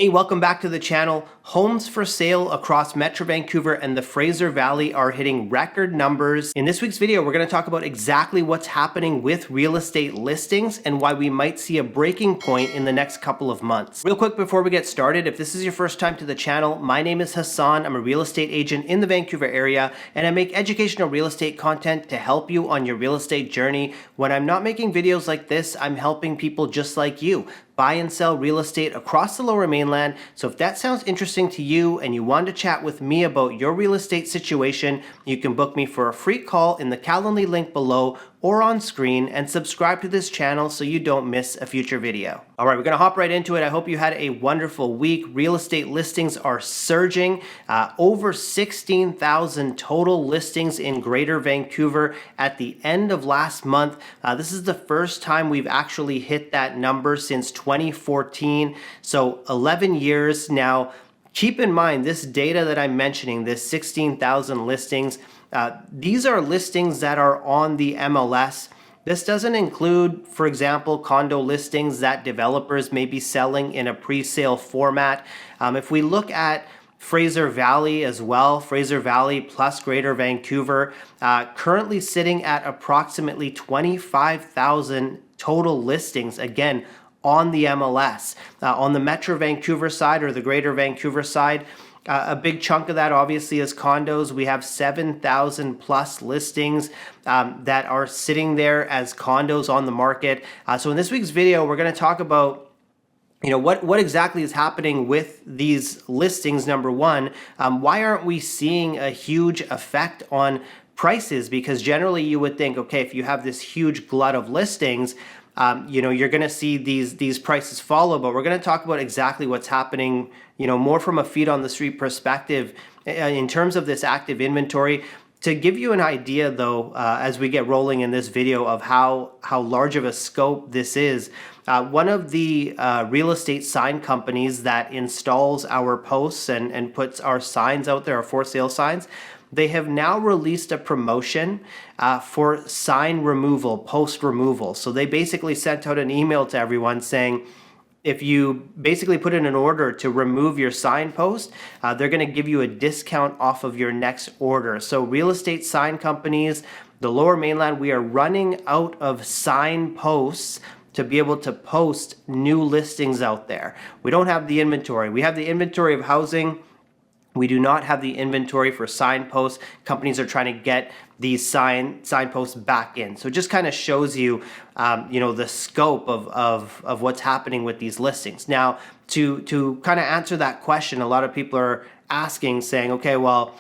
Hey, welcome back to the channel. Homes for sale across Metro Vancouver and the Fraser Valley are hitting record numbers. In this week's video, we're going to talk about exactly what's happening with real estate listings and why we might see a breaking point in the next couple of months. Real quick before we get started, if this is your first time to the channel, my name is Hassan. I'm a real estate agent in the Vancouver area, and I make educational real estate content to help you on your real estate journey. When I'm not making videos like this, I'm helping people just like you buy and sell real estate across the Lower Mainland. So if that sounds interesting to you and you want to chat with me about your real estate situation, you can book me for a free call in the Calendly link below or on screen, and subscribe to this channel so you don't miss a future video. All right, we're gonna hop right into it. I hope you had a wonderful week. Real estate listings are surging. Over 16,000 total listings in Greater Vancouver at the end of last month. This is the first time we've actually hit that number since 2014, so 11 years now. Keep in mind, this data that I'm mentioning, this 16,000 listings, these are listings that are on the MLS. This doesn't include, for example, condo listings that developers may be selling in a pre-sale format. If we look at Fraser Valley as well, Fraser Valley plus Greater Vancouver, currently sitting at approximately 25,000 total listings, again, on the MLS. On the Metro Vancouver side or the Greater Vancouver side, a big chunk of that obviously is condos. We have 7,000 plus listings that are sitting there as condos on the market. So in this week's video, we're going to talk about what exactly is happening with these listings. Number one, why aren't we seeing a huge effect on prices? Because generally you would think, okay, if you have this huge glut of listings, you're going to see these prices follow, but we're going to talk about exactly what's happening, more from a feet on the street perspective in terms of this active inventory. To give you an idea, though, as we get rolling in this video of how large of a scope this is, one of the real estate sign companies that installs our posts and puts our signs out there, our for sale signs, they have now released a promotion for sign removal, post removal. So they basically sent out an email to everyone saying, if you basically put in an order to remove your sign post, they're going to give you a discount off of your next order. So real estate sign companies, the Lower Mainland, we are running out of sign posts to be able to post new listings out there. We don't have the inventory. We have the inventory of housing. We do not have the inventory for signposts. Companies are trying to get these signposts back in. So it just kind of shows you, the scope of what's happening with these listings. Now, to kind of answer that question, a lot of people are asking, saying, okay, well,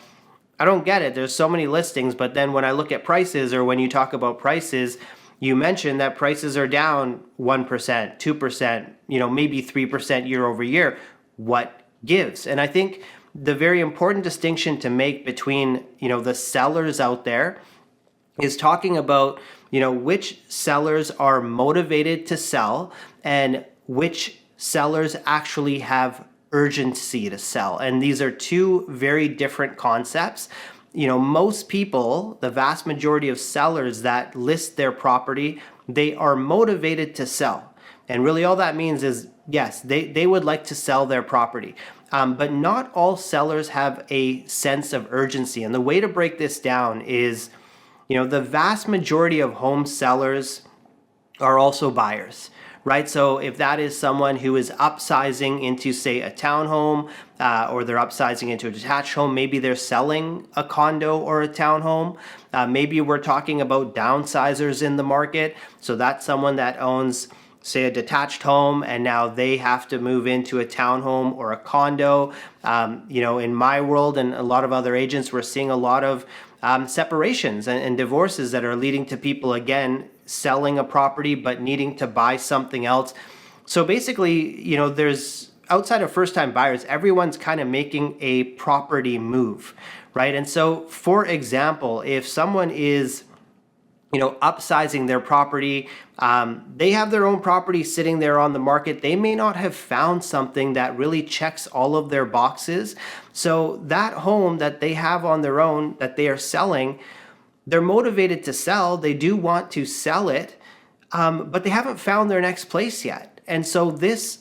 I don't get it. There's so many listings, but then when I look at prices, or when you talk about prices, you mentioned that prices are down 1%, 2%, maybe 3% year over year. What gives? And I think the very important distinction to make between, the sellers out there is talking about, which sellers are motivated to sell and which sellers actually have urgency to sell. And these are two very different concepts. Most people, the vast majority of sellers that list their property, they are motivated to sell. And really all that means is, yes, they would like to sell their property. But not all sellers have a sense of urgency. And the way to break this down is, the vast majority of home sellers are also buyers, right? So if that is someone who is upsizing into, say, a townhome, or they're upsizing into a detached home, maybe they're selling a condo or a townhome. Maybe we're talking about downsizers in the market. So that's someone that owns, say, a detached home, and now they have to move into a townhome or a condo. In my world and a lot of other agents, we're seeing a lot of separations and divorces that are leading to people, again, selling a property but needing to buy something else. So basically, there's, outside of first-time buyers, everyone's kind of making a property move, right? And so, for example, if someone is upsizing their property, they have their own property sitting there on the market. They may not have found something that really checks all of their boxes. So that home that they have on their own that they are selling, they're motivated to sell. They do want to sell it, but they haven't found their next place yet. And so this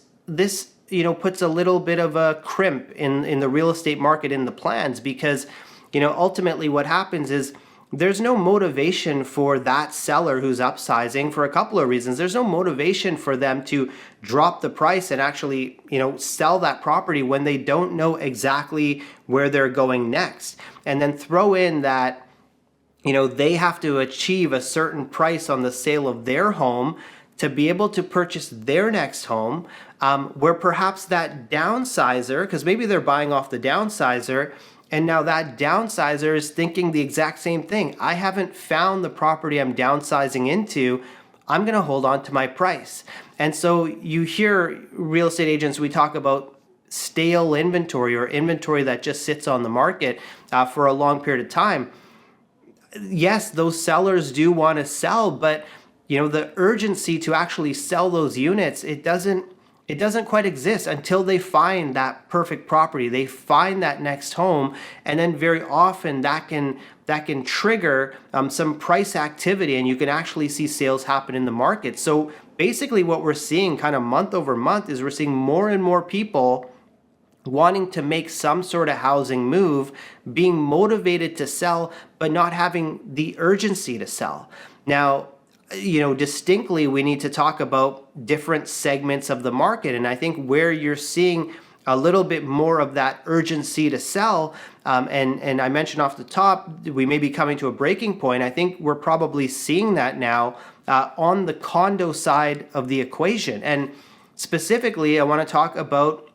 puts a little bit of a crimp in the real estate market in the plans, because ultimately what happens is there's no motivation for that seller who's upsizing for a couple of reasons. There's no motivation for them to drop the price and actually, sell that property when they don't know exactly where they're going next. And then throw in that, they have to achieve a certain price on the sale of their home to be able to purchase their next home, where perhaps that downsizer, because maybe they're buying off the downsizer, and now that downsizer is thinking the exact same thing. I haven't found the property I'm downsizing into. I'm going to hold on to my price. And so you hear real estate agents, we talk about stale inventory, or inventory that just sits on the market for a long period of time. Yes, those sellers do want to sell, but the urgency to actually sell those units, it doesn't quite exist until they find that perfect property. They find that next home, and then very often that can trigger some price activity, and you can actually see sales happen in the market. So basically what we're seeing kind of month over month is we're seeing more and more people wanting to make some sort of housing move, being motivated to sell, but not having the urgency to sell. Now, distinctly, we need to talk about different segments of the market. And I think where you're seeing a little bit more of that urgency to sell, and I mentioned off the top, we may be coming to a breaking point. I think we're probably seeing that now on the condo side of the equation. And specifically, I want to talk about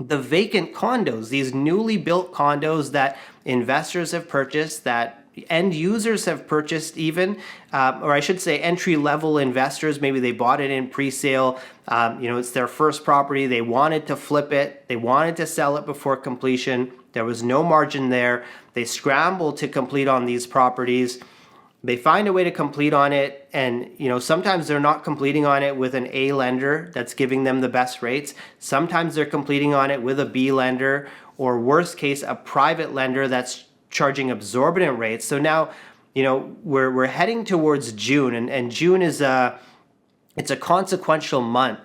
the vacant condos, these newly built condos that investors have purchased, that end users have purchased even, or I should say entry-level investors. Maybe they bought it in pre-sale. It's their first property. They wanted to flip it. They wanted to sell it before completion. There was no margin there. They scrambled to complete on these properties. They find a way to complete on it, and sometimes they're not completing on it with an A lender that's giving them the best rates. Sometimes they're completing on it with a B lender, or worst case, a private lender that's charging exorbitant rates. So now, we're heading towards June, and June is it's a consequential month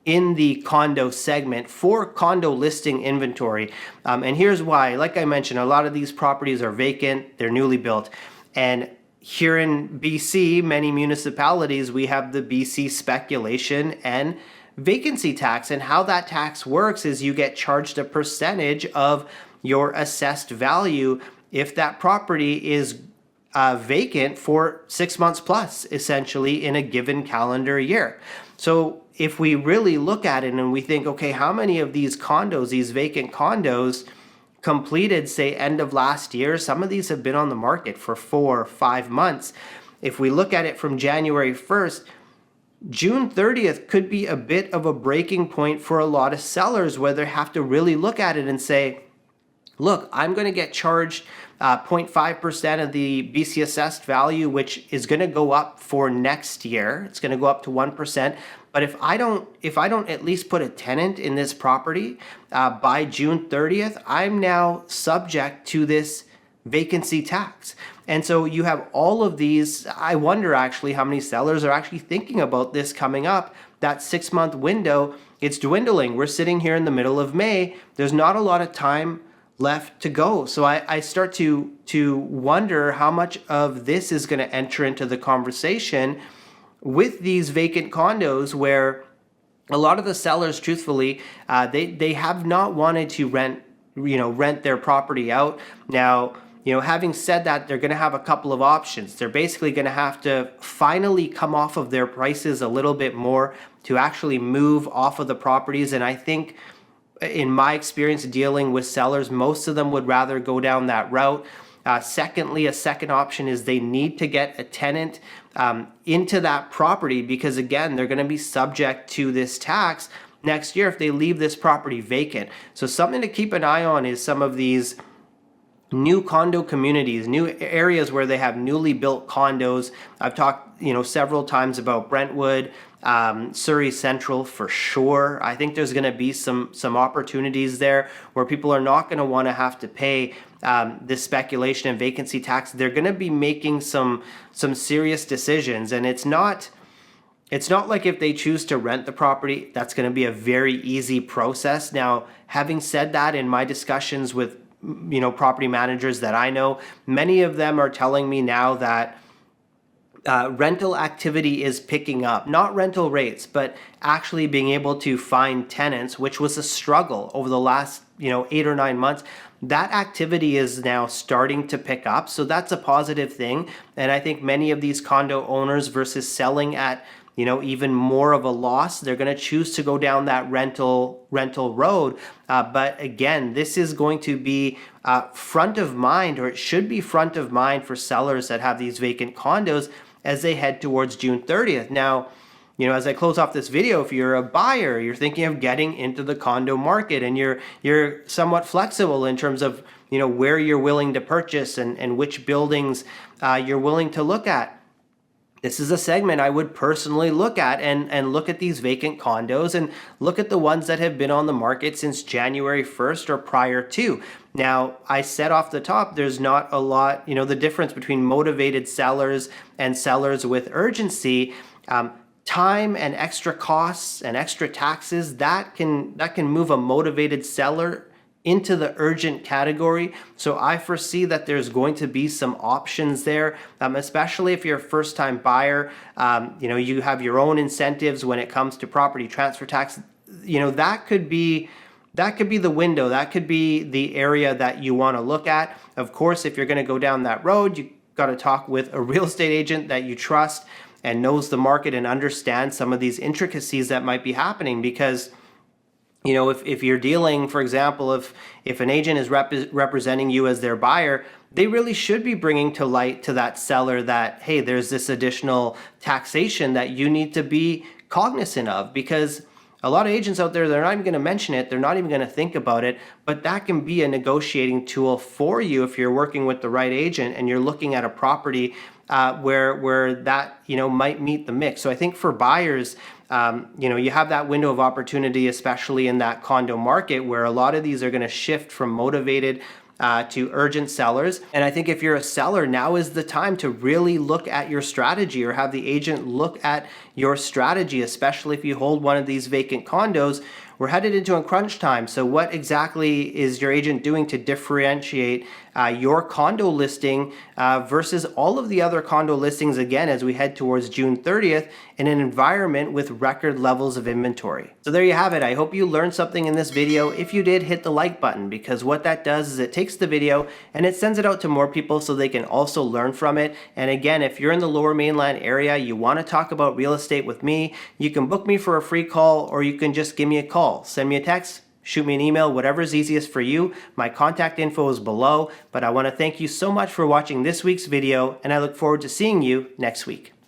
in the condo segment for condo listing inventory. And here's why. Like I mentioned, a lot of these properties are vacant, they're newly built. And here in BC, many municipalities, we have the BC speculation and vacancy tax. And how that tax works is you get charged a percentage of your assessed value if that property is vacant for 6 months plus, essentially, in a given calendar year. So if we really look at it and we think, okay, how many of these condos, these vacant condos, completed, say, end of last year? Some of these have been on the market for 4 or 5 months. If we look at it from January 1st, June 30th could be a bit of a breaking point for a lot of sellers, where they have to really look at it and say, look, I'm going to get charged 0.5% of the BC assessed value, which is going to go up for next year. It's going to go up to 1%. But if I don't at least put a tenant in this property by June 30th, I'm now subject to this vacancy tax. And so you have all of these. I wonder actually how many sellers are actually thinking about this coming up. That 6 month window, it's dwindling. We're sitting here in the middle of May. There's not a lot of time left to go. So I start to wonder how much of this is going to enter into the conversation with these vacant condos, where a lot of the sellers, truthfully, they have not wanted to rent their property out. Now, having said that, they're going to have a couple of options. They're basically going to have to finally come off of their prices a little bit more to actually move off of the properties. And I think, in my experience dealing with sellers, most of them would rather go down that route. Secondly, a second option is they need to get a tenant into that property, because again, they're going to be subject to this tax next year if they leave this property vacant. So something to keep an eye on is some of these new condo communities, new areas where they have newly built condos. I've talked, several times about Brentwood, Surrey Central for sure. I think there's going to be some opportunities there where people are not going to want to have to pay this speculation and vacancy tax. They're going to be making some serious decisions, and it's not It's not like if they choose to rent the property, that's going to be a very easy process. Now, having said that, in my discussions with property managers that I know, many of them are telling me now that rental activity is picking up, not rental rates, but actually being able to find tenants, which was a struggle over the last 8 or 9 months. That activity is now starting to pick up, so that's a positive thing. And I think many of these condo owners, versus selling at even more of a loss, they're going to choose to go down that rental road. But again, this is going to be front of mind, or it should be front of mind for sellers that have these vacant condos as they head towards June 30th. Now, as I close off this video, if you're a buyer, you're thinking of getting into the condo market, and you're somewhat flexible in terms of where you're willing to purchase and which buildings you're willing to look at. This is a segment I would personally look at, and look at these vacant condos and look at the ones that have been on the market since January 1st or prior to. Now, I said off the top, there's not a lot, the difference between motivated sellers and sellers with urgency. Time and extra costs and extra taxes, that can move a motivated seller into the urgent category. So I foresee that there's going to be some options there, especially if you're a first-time buyer. You have your own incentives when it comes to property transfer tax. That could be the window. That could be the area that you want to look at. Of course, if you're going to go down that road, you got to talk with a real estate agent that you trust and knows the market and understands some of these intricacies that might be happening. Because if you're dealing, for example, if an agent is representing you as their buyer, they really should be bringing to light to that seller that, hey, there's this additional taxation that you need to be cognizant of. Because a lot of agents out there, they're not even going to mention it. They're not even going to think about it. But that can be a negotiating tool for you if you're working with the right agent and you're looking at a property where that might meet the mix. So I think for buyers, you have that window of opportunity, especially in that condo market, where a lot of these are going to shift from motivated to urgent sellers. And I think if you're a seller, now is the time to really look at your strategy, or have the agent look at your strategy, especially if you hold one of these vacant condos. We're headed into a crunch time. So what exactly is your agent doing to differentiate your condo listing versus all of the other condo listings, again, as we head towards June 30th in an environment with record levels of inventory? So there you have it. I hope you learned something in this video. If you did, hit the like button, because what that does is it takes the video and it sends it out to more people so they can also learn from it. And again, if you're in the Lower Mainland area, you want to talk about real estate with me, you can book me for a free call, or you can just give me a call. Send me a text, shoot me an email, whatever is easiest for you. My contact info is below, but I want to thank you so much for watching this week's video, and I look forward to seeing you next week.